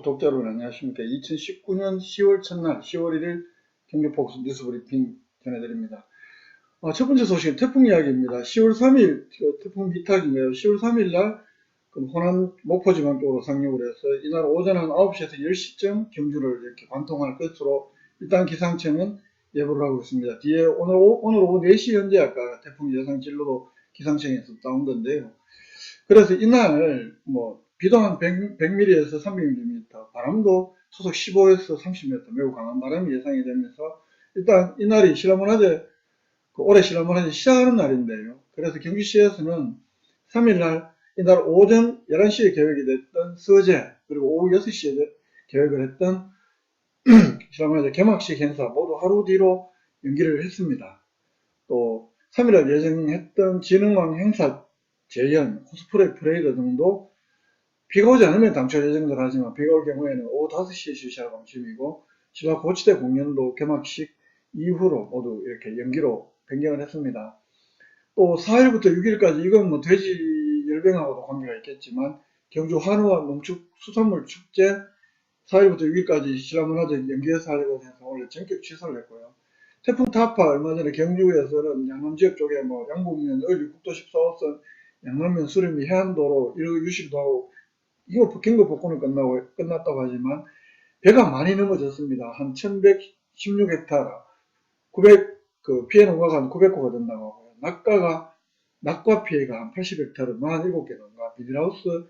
독자 여러분 안녕하십니까. 2019년 10월 첫날 10월 1일 경기포커스 뉴스 브리핑 전해드립니다. 첫 번째 소식은 태풍 이야기입니다. 10월 3일 태풍 미탁인가요? 10월 3일 날 호남 목포지방 쪽으로 상륙을 해서 이날 오전 한 9시에서 10시쯤 경주를 이렇게 관통할 것으로 일단 기상청은 예보를 하고 있습니다. 뒤에 오늘 오후 4시 현재 아까 태풍 예상 진로도 기상청에서 나온 건데요. 그래서 이날 비도 한 100mm에서 300mm, 바람도 초속 15에서 30m 매우 강한 바람이 예상이 되면서 일단 이날이 신라문화제 올해 신라문화제 시작하는 날인데요. 그래서 경주시에서는 3일날 이날 오전 11시에 계획이 됐던 서제 그리고 오후 6시에 계획을 했던 신라문화제 개막식 행사 모두 하루 뒤로 연기를 했습니다. 또 3일날 예정했던 진흥왕 행사 재연, 코스프레 프레이드 등도 비가 오지 않으면 당초 예정대로 하지만 비가 올 경우에는 오후 5시에 실시할 방침이고 신라 고치대 공연도 개막식 이후로 모두 이렇게 연기로 변경을 했습니다. 또 4일부터 6일까지 이건 돼지 열병하고도 관계가 있겠지만 경주 한우와 농축 수산물 축제 4일부터 6일까지 신라문화제 연기해서 하려고 해서 원래 전격 취소를 했고요. 태풍 타파 얼마 전에 경주에서는 양남 지역 쪽에 양북면 을지 국도 14호선 양남면 수림이 해안도로 이러고 유실도 하고 이거 경보 복구는 끝났다고 하지만 배가 많이 넘어졌습니다. 한 1116헥타르 900 피해 농가가 한 900호가 된다고 하고요. 낙과 피해가 한 80헥타르 47개 농가, 비닐하우스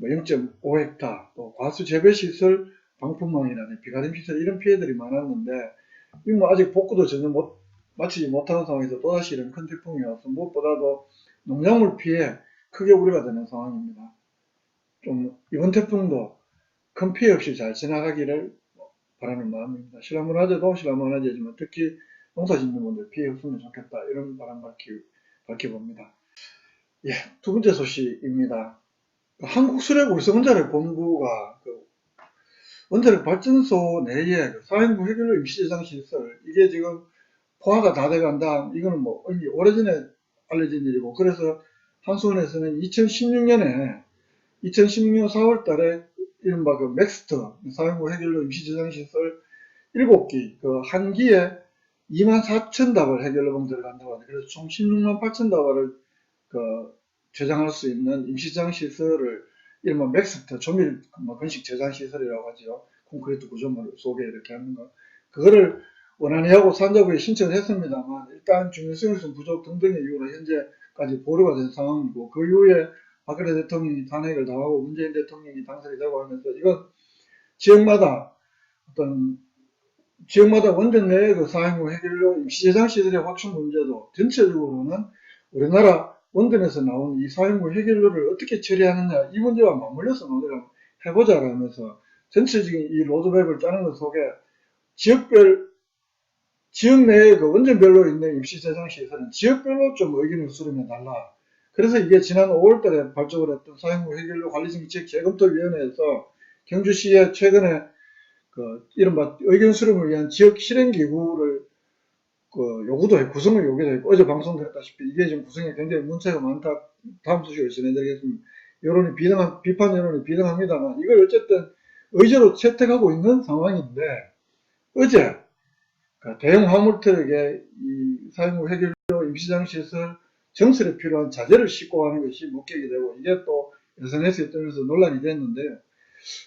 0.5헥타르, 또 과수 재배시설, 방풍망이라는 비가림시설 이런 피해들이 많았는데 이거 아직 복구도 전혀 마치지 못하는 상황에서 또다시 이런 큰 태풍이 와서 무엇보다도 농작물 피해 크게 우려가 되는 상황입니다. 좀 이번 태풍도 큰 피해 없이 잘 지나가기를 바라는 마음입니다. 신라문화제도 신라문화제지만 특히 농사 짓는 분들 피해 없으면 좋겠다 이런 바람 밝혀봅니다. 두 번째 소식입니다. 한국수력울성원자력본부가 원자력 발전소 내에 4인구 해결로 임시저장시설 이게 지금 포화가 다 돼간다. 이거는 이미 오래전에 알려진 일이고 그래서 한수원에서는 2016년 4월 달에 이른바 맥스트 4인구 해결로 임시저장시설 7기 한 기에 24,000다발 해결로봉 들어간다고 하는데 그래서 총 16만 8천 다발을 저장할 수 있는 임시저장시설을 이른바 맥스트 조밀 건식 저장시설이라고 하죠. 콘크리트 구조물 속에 이렇게 하는 거 그거를 원안위 하고 산자부에 신청을 했습니다만 일단 중요성에서 부족 등등의 이유로 현재까지 보류가 된 상황이고 그 이후에 박근혜 대통령이 탄핵을 당하고 문재인 대통령이 당선이 되고 하면서 이건 지역마다 원전 내의 4인구 해결로 임시저장시설의 확충 문제도 전체적으로는 우리나라 원전에서 나온 이 4인구 해결로를 어떻게 처리하느냐 이 문제와 맞물려서 논의를 해보자라면서 전체적인 이 로드맵을 짜는 것 속에 지역 내의 원전별로 있는 임시저장시설은 지역별로 좀 의견을 수렴해 달라. 그래서 이게 지난 5월달에 발족을 했던 4인구 해결로 관리정책 재검토위원회에서 경주시에 최근에 이른바 의견 수렴을 위한 지역 실행기구를 요구도 구성을 요구도 했고 어제 방송도 했다시피 이게 지금 구성에 굉장히 문제가 많다. 다음 소식을 전해드리겠습니다. 비판 여론이 비등합니다만 이걸 어쨌든 의제로 채택하고 있는 상황인데 어제 대형 화물트럭에 이 4인구 해결로 임시장시설 정설에 필요한 자재를 싣고 가는 것이 목격이 되고 이게 또 SNS에 뜨면서 논란이 됐는데요.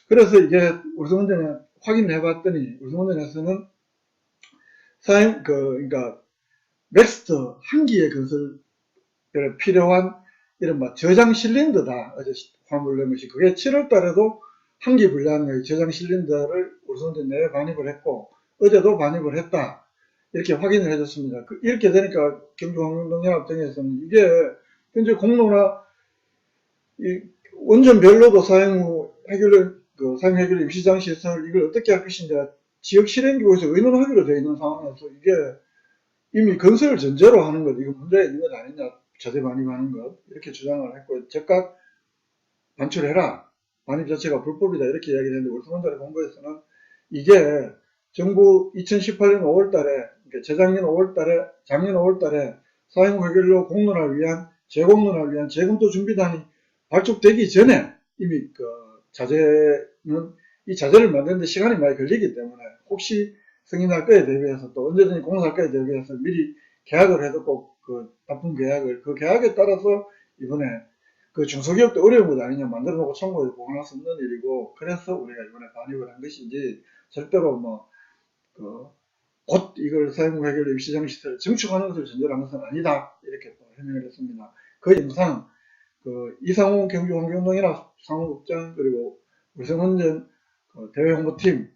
그래서 이게 울성원전에 확인을 해봤더니 울성원전에서는 그러니까 맥스트 한 기의 건설 필요한 이른바 저장 실린더다. 어제 화물을 낸 것이 그게 7월 달에도 한 기 분량의 저장 실린더를 울성원전 내에 반입을 했고 어제도 반입을 했다. 이렇게 확인을 해줬습니다. 이렇게 되니까 경주환경동연합 등에서는 이게 현재 공로나 원전별로도 사용 해결 임시장시설 이걸 어떻게 할 것인가 지역 실행기구에서 의논하기로 되어 있는 상황에서 이게 이미 건설을 전제로 하는 것 이거 문제가 있는 것 아니냐 자재 반입하는 것 이렇게 주장을 했고 즉각 반출해라 반입 자체가 불법이다 이렇게 이야기를 했는데 울성원자력 본부에서는 이게 정부 2018년 5월달에 재작년 5월달에 작년 5월달에 사용 해결로 재공론을 위한 재검토 준비단이 발족되기 전에 이미 자재는 이 자재를 만드는데 시간이 많이 걸리기 때문에 혹시 승인할 거에 대비해서 또 언제든지 공사할 거에 대비해서 미리 계약을 해도 꼭 그 납품 계약을 그 계약에 따라서 이번에 그 중소기업도 어려운 것 아니냐 만들어 놓고 청구해 보관할 수 없는 일이고 그래서 우리가 이번에 반입을 한 것이지 절대로 뭐 그 곧 이걸 사용 해결 임시장 시설을 증축하는 것을 전제로 한 것은 아니다 이렇게 또 해명을 했습니다. 그 영상 그 이상훈 경주환경동이나 상무국장 그리고 울성원전 대외홍보팀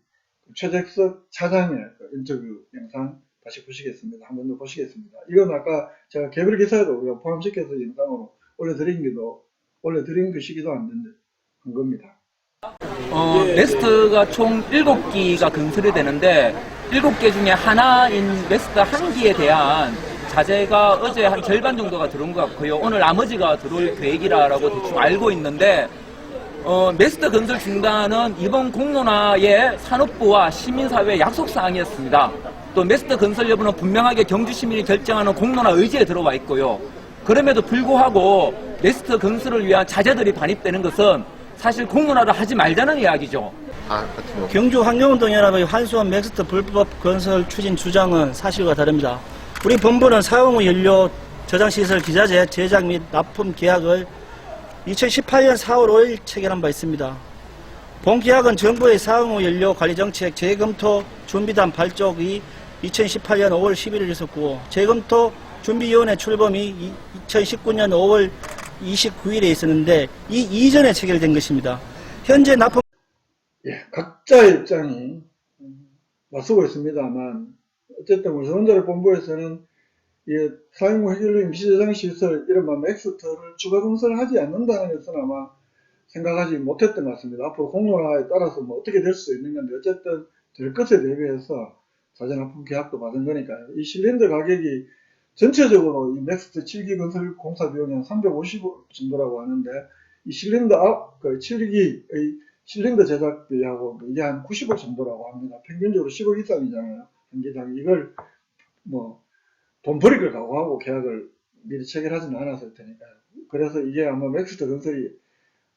최재석 차장의 인터뷰 영상 다시 보시겠습니다. 한 번 더 보시겠습니다. 이건 아까 제가 개별 기사에도 우리가 포함시켜서 영상으로 올려드린 것이기도 한 겁니다. 메스트가 총 7기가 건설이 되는데 7개 중에 하나인 메스트 1기에 대한 자재가 어제 한 절반 정도가 들어온 것 같고요. 오늘 나머지가 들어올 계획이라고 대충 알고 있는데 메스트 건설 중단은 이번 공론화의 산업부와 시민사회의 약속사항이었습니다. 또 메스트 건설 여부는 분명하게 경주시민이 결정하는 공론화 의지에 들어와 있고요. 그럼에도 불구하고 메스트 건설을 위한 자재들이 반입되는 것은 사실 공론화를 하지 말자는 이야기죠. 경주환경운동연합의 환수원 맥스트 불법 건설 추진 주장은 사실과 다릅니다. 우리 본부는 사용 후 연료 저장시설 기자재 제작 및 납품 계약을 2018년 4월 5일 체결한 바 있습니다. 본 계약은 정부의 사용 후 연료 관리 정책 재검토 준비단 발족이 2018년 5월 11일 있었고 재검토 준비위원회 출범이 2019년 5월 29일에 있었는데 이 이전에 체결된 것입니다. 현재 납품 각자의 입장이 맞서고 있습니다만 어쨌든 울성원자력 본부에서는 사용 후 해결료 임시저장시설 이른바 맥스터를 추가 건설하지 않는다는 것은 아마 생각하지 못했던 것 같습니다. 앞으로 공론화에 따라서 뭐 어떻게 될 수 있는 건데 어쨌든 될 것에 대비해서 자재 납품 계약도 받은 거니까요. 이 실린더 가격이 전체적으로 이 맥스터 7기 건설 공사 비용이 한 350억 정도라고 하는데 이 실린더 7기의 실린더 제작비하고 이게 한 90억 정도라고 합니다. 평균적으로 10억 이상이잖아요. 한 개당 이걸 뭐 돈 버릴 걸 각오하고 계약을 미리 체결하지는 않았을 테니까요. 그래서 이게 아마 맥스터 건설이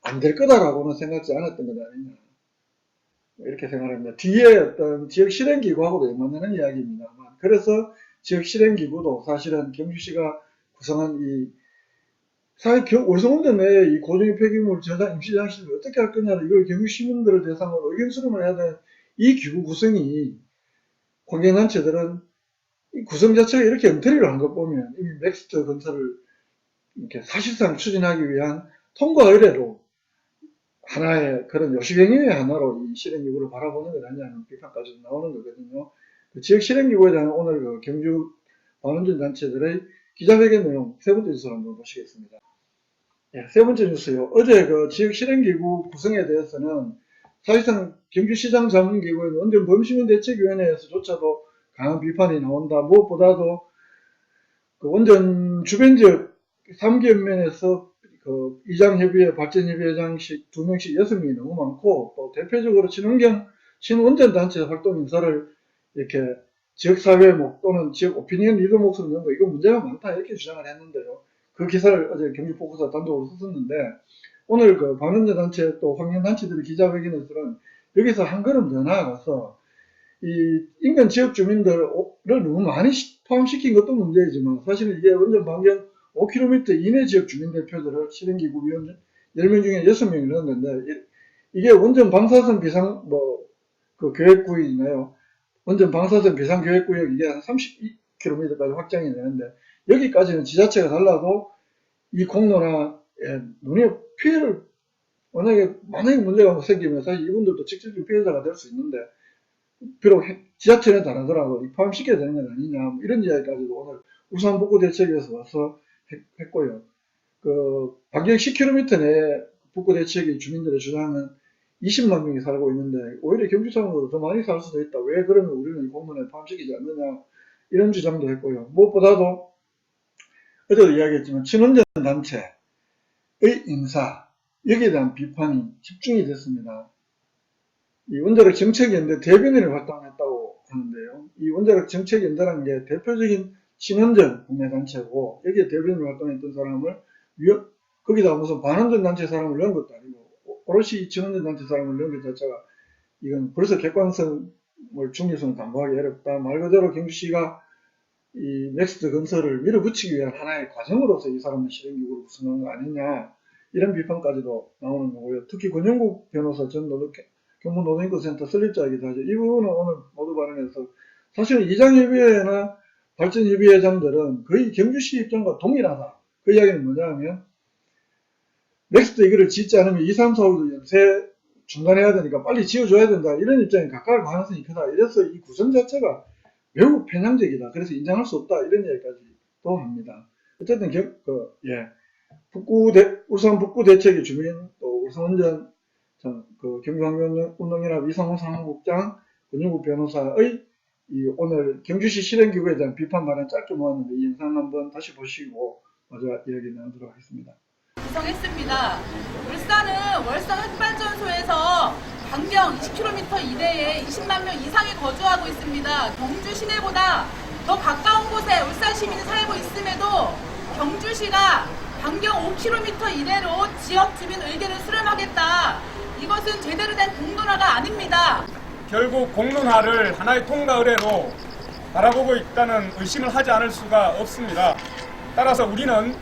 안 될 거다라고는 생각지 않았던 것 아니냐 이렇게 생각합니다. 뒤에 어떤 지역 실행기구하고도 연관되는 이야기입니다만 그래서 지역 실행기구도 사실은 경주시가 구성한 이 월성원전 내에 이 고정유 폐기물 저장 임시저장시설을 어떻게 할 거냐를 이걸 경주 시민들을 대상으로 의견 수렴을 해야 되는 이 기구 구성이 환경단체들은 이 구성 자체가 이렇게 엉터리로 한 것 보면 이미 맥스터 건설을 이렇게 사실상 추진하기 위한 통과 의뢰로 하나의 그런 요식행위의 하나로 이 실행기구를 바라보는 것 아니냐는 비판까지 나오는 거거든요. 그 지역 실행기구에 대한 오늘 그 경주 반원전 단체들의 기자회견 내용 세 번째 뉴스를 한번 보시겠습니다. 세 번째 뉴스요. 어제 그 지역 실행기구 구성에 대해서는 사실상 경주시장 자문기구의 원전 범시민대책위원회에서조차도 강한 비판이 나온다. 무엇보다도 그 원전 주변 지역 3기 연면에서 그 이장협의회, 발전협의회장씩 2명씩 6명이 너무 많고 또 대표적으로 친환경 친원전 단체 활동 인사를 이렇게 지역사회 또는 지역 오피니언 리더 목소리 넣은 거 이거 문제가 많다 이렇게 주장을 했는데요. 그 기사를 어제 경주포크사 단독으로 썼었는데 오늘 그 반원전 단체 또 환경단체들의 기자회견에서는 여기서 한 걸음 더 나아가서 이 인근 지역 주민들을 너무 많이 포함시킨 것도 문제이지만 사실은 이게 원전 반경 5km 이내 지역 주민 대표들을 실행기구 위원 10명 중에 6명이 넣었는데 이게 원전 방사선 비상 그 계획구역이나요. 원전 방사선 비상 계획구역 이게 한 30km까지 확장이 되는데 여기까지는 지자체가 달라도 이 공론화에 눈에 피해를 만약에 문제가 생기면 사실 이분들도 직접적인 피해자가 될 수 있는데 비록 지자체는 다르더라도 포함시켜야 되는 건 아니냐 이런 이야기까지도 오늘 울산북구대책에서 와서 했고요. 그 반경 10km 내에 북구대책의 주민들의 주장은 20만 명이 살고 있는데 오히려 경주상으로 더 많이 살 수도 있다. 왜 그러면 우리는 이 공론에 포함시키지 않느냐 이런 주장도 했고요. 무엇보다도 어제도 이야기했지만 친원전 단체의 인사 여기에 대한 비판이 집중이 됐습니다. 이 원자력 정책연대 대변인을 활동했다고 하는데요. 이 원자력 정책연대라는 게 대표적인 친원전 국내단체고 여기에 대변인을 활동했던 사람을 거기다 무슨 반원전 단체 사람을 넣은 것도 아니고 오롯이 친원전 단체 사람을 넣은 것 자체가 이건 벌써 객관성을 중립성을 담보하기 어렵다. 말 그대로 경주시가 이 넥스트 건설을 밀어붙이기 위한 하나의 과정으로서 이 사람은 실행기구를 구성한 거 아니냐, 이런 비판까지도 나오는 거고요. 특히 권영국 변호사 전 경북노동인권센터 설립자이기도 하죠. 이 부분은 오늘 모두 발언에서 사실 이장협의회나 발전협의회장들은 거의 경주시 입장과 동일하다. 그 이야기는 뭐냐면 넥스트 이거를 짓지 않으면 2, 3, 4, 5도 연세 중단해야 되니까 빨리 지어줘야 된다. 이런 입장에 가까울 가능성이 크다. 이래서 이 구성 자체가 매우 편향적이다. 그래서 인정할 수 없다. 이런 얘기까지도 합니다. 어쨌든 울산 북구 대책위 주민, 또 울산원전 경주환경운동연합 이상호 상무국장, 권영국 변호사의 오늘 경주시 실행기구에 대한 비판 발언 짧게 모았는데 이 영상 한번 다시 보시고 마지막 이야기 나누도록 하겠습니다. 구성했습니다. 울산은 월성 흑발전소에서 반경 20km 이내에 20만 명 이상이 거주하고 있습니다. 경주 시내보다 더 가까운 곳에 울산 시민이 살고 있음에도 경주시가 반경 5km 이내로 지역 주민 의견을 수렴하겠다. 이것은 제대로 된 공론화가 아닙니다. 결국 공론화를 하나의 통과 의례로 바라보고 있다는 의심을 하지 않을 수가 없습니다. 따라서 우리는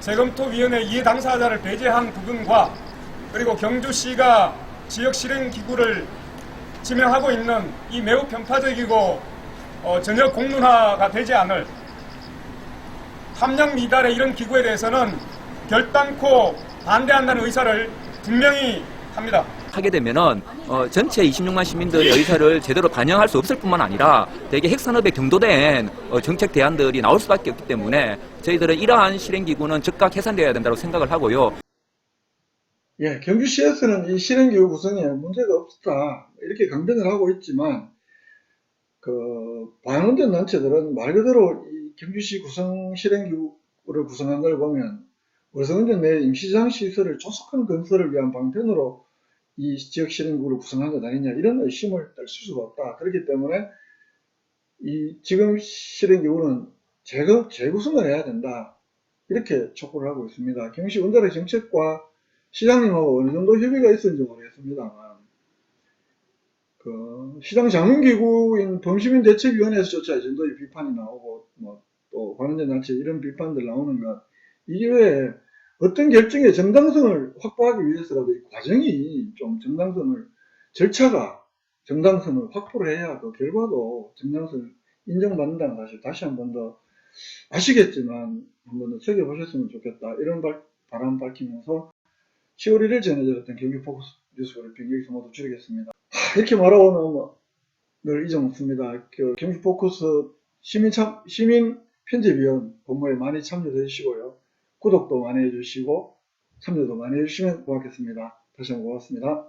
재검토위원회 이해 당사자를 배제한 부분과 그리고 경주시가 지역 실행기구를 지명하고 있는 이 매우 편파적이고 전혀 공론화가 되지 않을 탐정 미달의 이런 기구에 대해서는 결단코 반대한다는 의사를 분명히 합니다. 하게 되면은 전체 26만 시민들의 의사를 제대로 반영할 수 없을 뿐만 아니라 대개 핵산업에 경도된 정책 대안들이 나올 수밖에 없기 때문에 저희들은 이러한 실행기구는 즉각 해산되어야 된다고 생각을 하고요. 예, 경주시에서는 이 실행기구 구성에 문제가 없다 이렇게 강변을 하고 있지만 반원전 단체들은 말 그대로 이 경주시 구성 실행기구를 구성한 걸 보면 월성원전 내 임시장 시설을 조속한 건설을 위한 방편으로 이 지역 실행구를 구성한 것 아니냐, 이런 의심을 떨칠 수가 없다. 그렇기 때문에 이 지금 실행기구는 재구성을 해야 된다. 이렇게 촉구를 하고 있습니다. 경시 원자력 정책과 시장님하고 어느 정도 협의가 있었는지 모르겠습니다만 시장 자문기구인 범시민대책위원회에서조차 이 정도의 비판이 나오고 또 관원전 단체 이런 비판들 나오는 것, 이외에 어떤 결정의 정당성을 확보하기 위해서라도 이 과정이 좀 절차가 정당성을 확보를 해야 그 결과도 정당성을 인정받는다는 사실 다시 한 번 더 아시겠지만 한 번 더 새겨보셨으면 좋겠다. 이런 바람 밝히면서 10월 1일 전해드렸던 경기포커스 뉴스 브리핑 여기서 모두 줄이겠습니다. 이렇게 말하고는 늘 잊어먹습니다. 경기포커스 시민 편집위원 업무에 많이 참여해 주시고요. 구독도 많이 해주시고 참여도 많이 해주시면 고맙겠습니다. 다시 한번 고맙습니다.